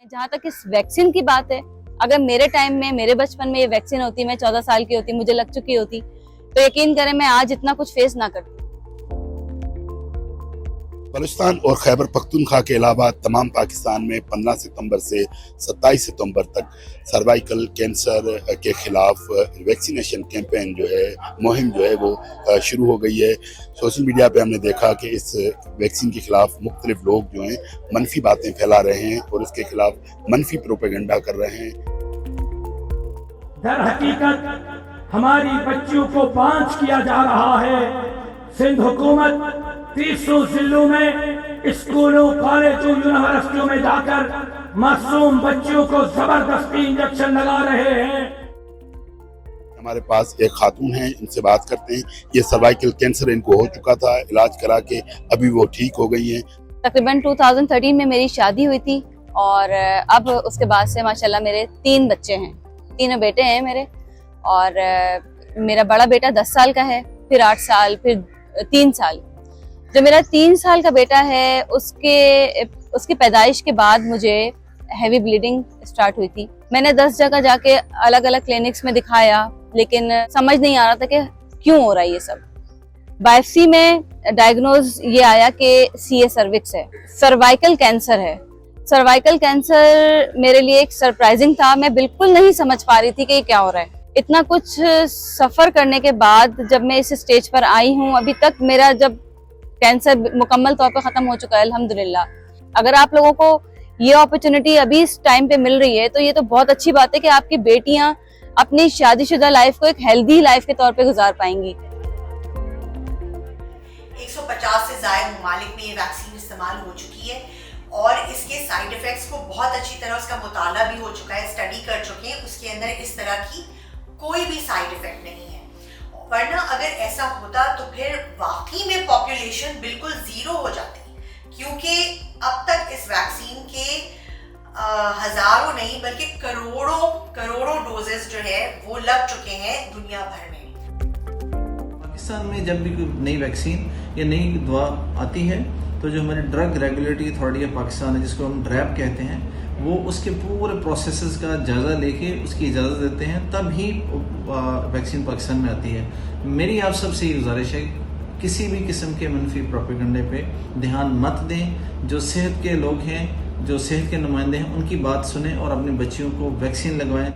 जहाँ तक इस वैक्सीन की बात है, अगर मेरे टाइम में, मेरे बचपन में ये वैक्सीन होती, मैं 14 साल की होती, मुझे लग चुकी होती, तो यकीन करें मैं आज इतना कुछ फेस ना करती। बलूचिस्तान और खैबर पख्तूनख्वा के अलावा तमाम पाकिस्तान में 15 सितंबर से 27 सितंबर तक सर्वाइकल कैंसर के खिलाफ वैक्सीनेशन कैंपेन जो है, मुहिम जो है वो शुरू हो गई है। सोशल मीडिया पे हमने देखा कि इस वैक्सीन के खिलाफ मुख्तलिफ लोग जो हैं मनफी बातें फैला रहे हैं और इसके खिलाफ मनफी प्रोपेगेंडा कर रहे हैं। दर हकीकत हमारी बच्चियों को बांझ किया जा रहा है। सिंध हुकूमत 300 जिलों में स्कूलों, कॉलेजों, यूनिवर्सिटियों में जाकर मासूम बच्चियों को जबरदस्ती इंजेक्शन लगा रहे हैं। हमारे पास एक खातून है, इनसे बात करते हैं। ये सर्वाइकल कैंसर इनको हो चुका था, इलाज करा के अभी वो ठीक हो गई हैं। तकरीबन 2013 में मेरी शादी हुई थी और अब उसके बाद से माशाल्लाह मेरे 3 बच्चे हैं, 3 बेटे हैं मेरे। और मेरा बड़ा बेटा 10 साल का है, फिर 8 साल, फिर 3 साल। जो मेरा 3 साल का बेटा है उसकी पैदाइश के बाद मुझे हैवी ब्लीडिंग स्टार्ट हुई थी। मैंने 10 जगह जाके अलग अलग क्लिनिक्स में दिखाया, लेकिन समझ नहीं आ रहा था कि क्यों हो रहा है ये सब। बायोप्सी में डायग्नोज ये आया कि सीए सर्विक्स है, सर्वाइकल कैंसर है। सर्वाइकल कैंसर मेरे लिए एक सरप्राइजिंग था, मैं बिल्कुल नहीं समझ पा रही थी कि ये क्या हो रहा है। इतना कुछ सफर करने के बाद जब मैं इस स्टेज पर आई हूँ, अभी तक मेरा जब कैंसर मुकम्मल तौर पर खत्म हो चुका है अल्हम्दुलिल्लाह। अगर आप लोगों को ये अपॉर्चुनिटी अभी इस टाइम पे मिल रही है तो ये तो बहुत अच्छी बात है कि आपकी बेटियां अपनी शादीशुदा लाइफ को एक हेल्दी लाइफ के तौर पे गुजार पाएंगी। 150 से ज्यादा ममालिक में ये वैक्सीन इस्तेमाल हो चुकी है और इसके साइड इफेक्ट्स को बहुत अच्छी तरह उसका मुताला भी हो चुका है, स्टडी कर चुके हैं। उसके अंदर इस तरह की कोई भी साइड इफेक्ट नहीं है। वरना अगर ऐसा होता तो फिर वाकई में पॉपुलेशन बिल्कुल जीरो हो जाती, क्योंकि अब तक इस वैक्सीन के हजारों नहीं बल्कि करोड़ों डोजेस जो है वो लग चुके हैं दुनिया भर में। पाकिस्तान में जब भी कोई नई वैक्सीन या नई दवा आती है तो जो हमारी drug regulatory authority of Pakistan है, जिसको हम ड्रैब कहते हैं, वो उसके पूरे प्रोसेसेस का जायज़ा लेके उसकी इजाज़त देते हैं, तब ही वैक्सीन पाकिस्तान में आती है। मेरी आप सबसे ये गुजारिश है, किसी भी किस्म के मनफी प्रोपेगेंडे पे ध्यान मत दें। जो सेहत के लोग हैं, जो सेहत के नुमाइंदे हैं, उनकी बात सुनें और अपनी बच्चियों को वैक्सीन लगवाएं।